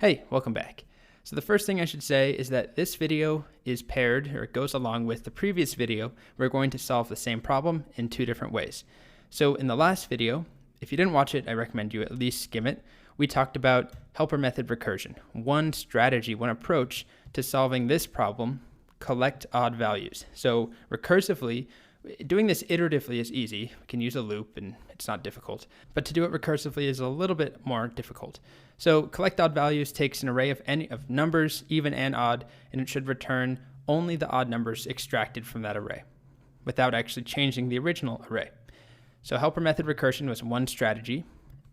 Hey, welcome back. So the first thing I should say is that this video is paired, or it goes along with the previous video. We're going to solve the same problem in two different ways. So in the last video, if you didn't watch it, I recommend you at least skim it. We talked about helper method recursion, one strategy, one approach to solving this problem: collect odd values. So recursively, doing this iteratively is easy. We can use a loop and it's not difficult, but to do it recursively is a little bit more difficult. So collect odd values takes an array of numbers, even and odd, and it should return only the odd numbers extracted from that array without actually changing the original array. So helper method recursion was one strategy,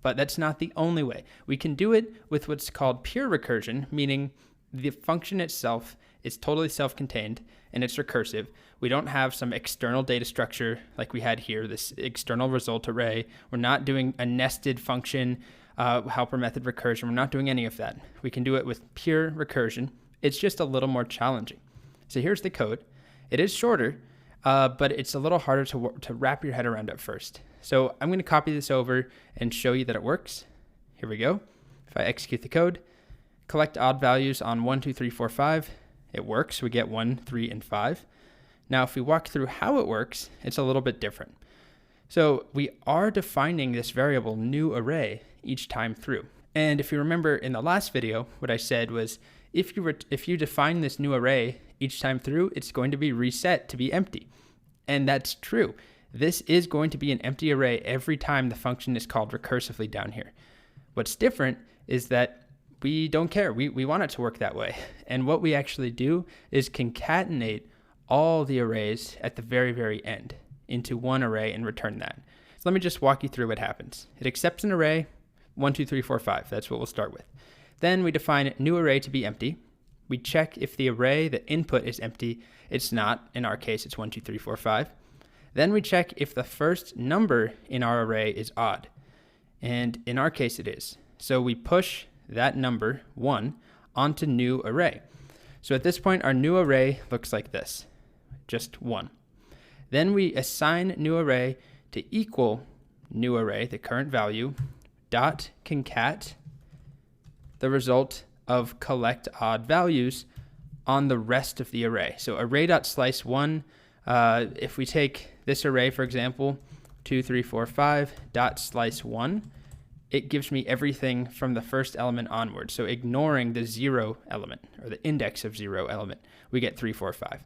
but that's not the only way. We can do it with what's called pure recursion, meaning the function itself is totally self-contained and it's recursive. We don't have some external data structure like we had here, this external result array. We're not doing a nested function, helper method recursion. We're not doing any of that. We can do it with pure recursion. It's just a little more challenging. So here's the code. It is shorter, but it's a little harder to wrap your head around at first. So I'm going to copy this over and show you that it works. Here we go. If I execute the code, collect odd values on 1, 2, 3, 4, 5. It works. We get 1, 3, and 5. Now, if we walk through how it works, it's a little bit different. So we are defining this variable new array each time through. And if you remember in the last video, what I said was if you define this new array each time through, it's going to be reset to be empty. And that's true. This is going to be an empty array every time the function is called recursively down here. What's different is that we don't care. We want it to work that way. And what we actually do is concatenate all the arrays at the very, very end into one array and return that. So let me just walk you through what happens. It accepts an array, 1, 2, 3, 4, 5. That's what we'll start with. Then we define new array to be empty. We check if the array, the input, is empty. It's not. In our case, it's 1, 2, 3, 4, 5. Then we check if the first number in our array is odd. And in our case, it is. So we push that number, 1, onto new array. So at this point, our new array looks like this, just 1. Then we assign new array to equal new array, the current value, dot concat the result of collect odd values on the rest of the array. So array.slice1, if we take this array, for example, 2, 3, 4, 5, dot slice 1, it gives me everything from the first element onward. So ignoring the 0 element, or the index of 0 element, we get 3, 4, 5.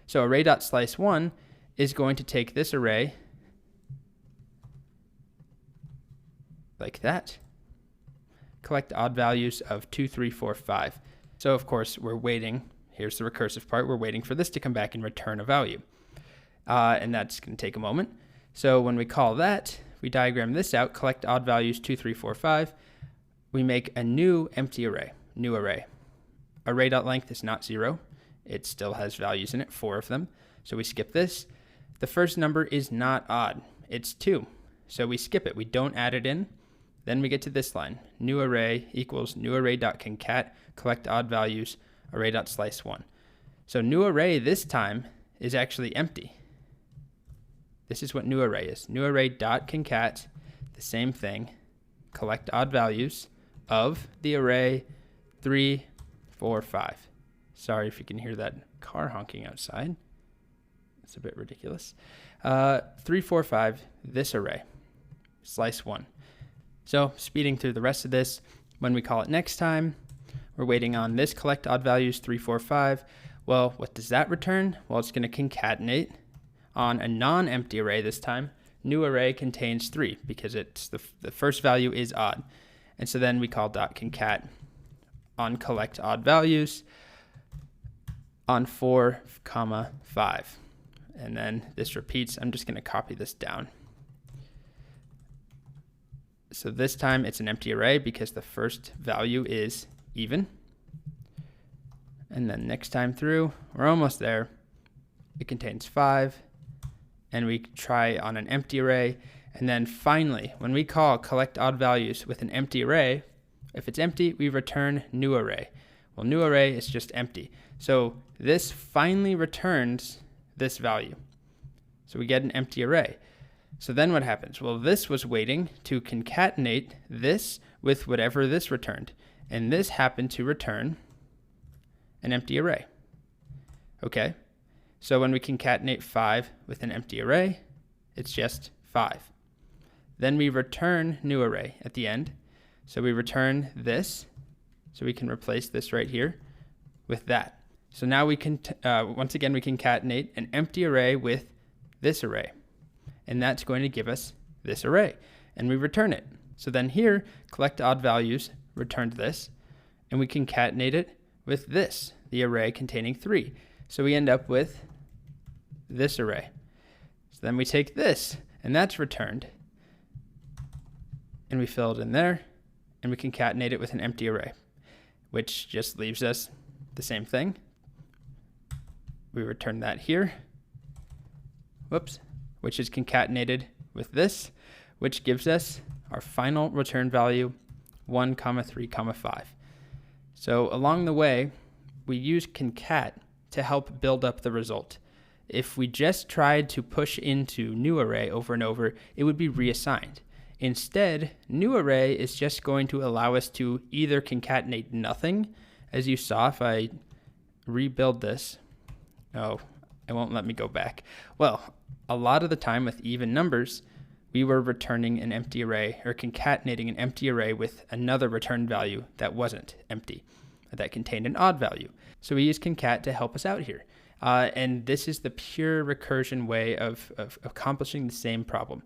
So array.slice1 is going to take this array like that, collect odd values of 2, 3, 4, 5. So of course we're waiting, here's the recursive part, we're waiting for this to come back and return a value. And that's going to take a moment. So when we call that, we diagram this out, collect odd values 2, 3, 4, 5. We make a new empty array, new array. Array.length is not 0. It still has values in it, 4 of them. So we skip this. The first number is not odd. It's 2. So we skip it. We don't add it in. Then we get to this line. New array equals new array.concat, collect odd values, array.slice1. So new array this time is actually empty. This is what new array is. New array.concat, the same thing, collect odd values of the array 3, 4, 5. Sorry if you can hear that car honking outside. It's a bit ridiculous. 3, 4, 5, this array, slice 1. So speeding through the rest of this, when we call it next time, we're waiting on this collect odd values 3, 4, 5. Well, what does that return? Well, it's going to concatenate on a non-empty array this time. New array contains 3 because it's the first value is odd. And so then we call dot concat on collect odd values on 4, 5. And then this repeats. I'm just going to copy this down. So this time it's an empty array because the first value is even. And then next time through, we're almost there. It contains 5. And we try on an empty array. And then finally, when we call collect odd values with an empty array, if it's empty, we return new array. Well, new array is just empty. So this finally returns this value. So we get an empty array. So then what happens? Well, this was waiting to concatenate this with whatever this returned. And this happened to return an empty array. Okay, so when we concatenate 5 with an empty array, it's just 5. Then we return new array at the end. So we return this, so we can replace this right here with that. So now we can, once again, we concatenate an empty array with this array. And that's going to give us this array. And we return it. So then here, collect odd values returned this. And we concatenate it with this, the array containing 3. So we end up with this array. So then we take this, and that's returned. And we fill it in there, and we concatenate it with an empty array, which just leaves us the same thing. We return that here, which is concatenated with this, which gives us our final return value, 1, 3, 5. So along the way, we use concat to help build up the result. If we just tried to push into new array over and over, it would be reassigned. Instead, new array is just going to allow us to either concatenate nothing, as you saw if I rebuild this. Oh, it won't let me go back. Well, a lot of the time with even numbers, we were returning an empty array or concatenating an empty array with another return value that wasn't empty, that contained an odd value. So we use concat to help us out here. And this is the pure recursion way of accomplishing the same problem.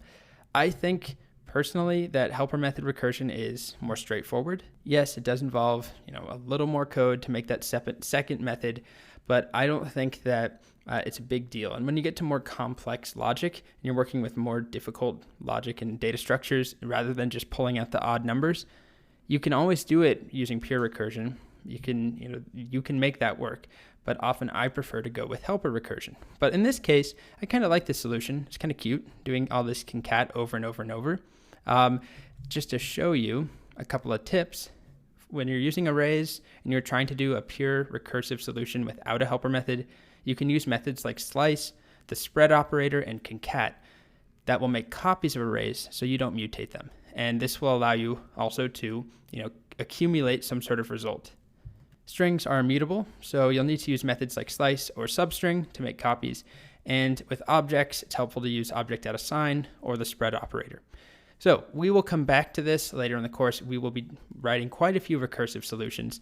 I think personally that helper method recursion is more straightforward. Yes, it does involve a little more code to make that second method, but I don't think that it's a big deal. And when you get to more complex logic and you're working with more difficult logic and data structures, rather than just pulling out the odd numbers, you can always do it using pure recursion. You can make that work, but often I prefer to go with helper recursion. But in this case, I kind of like this solution. It's kind of cute doing all this concat over and over and over. Just to show you a couple of tips, when you're using arrays and you're trying to do a pure recursive solution without a helper method, you can use methods like slice, the spread operator, and concat that will make copies of arrays so you don't mutate them. And this will allow you also to accumulate some sort of result. Strings are immutable, so you'll need to use methods like slice or substring to make copies. And with objects, it's helpful to use object.assign or the spread operator. So we will come back to this later in the course. We will be writing quite a few recursive solutions,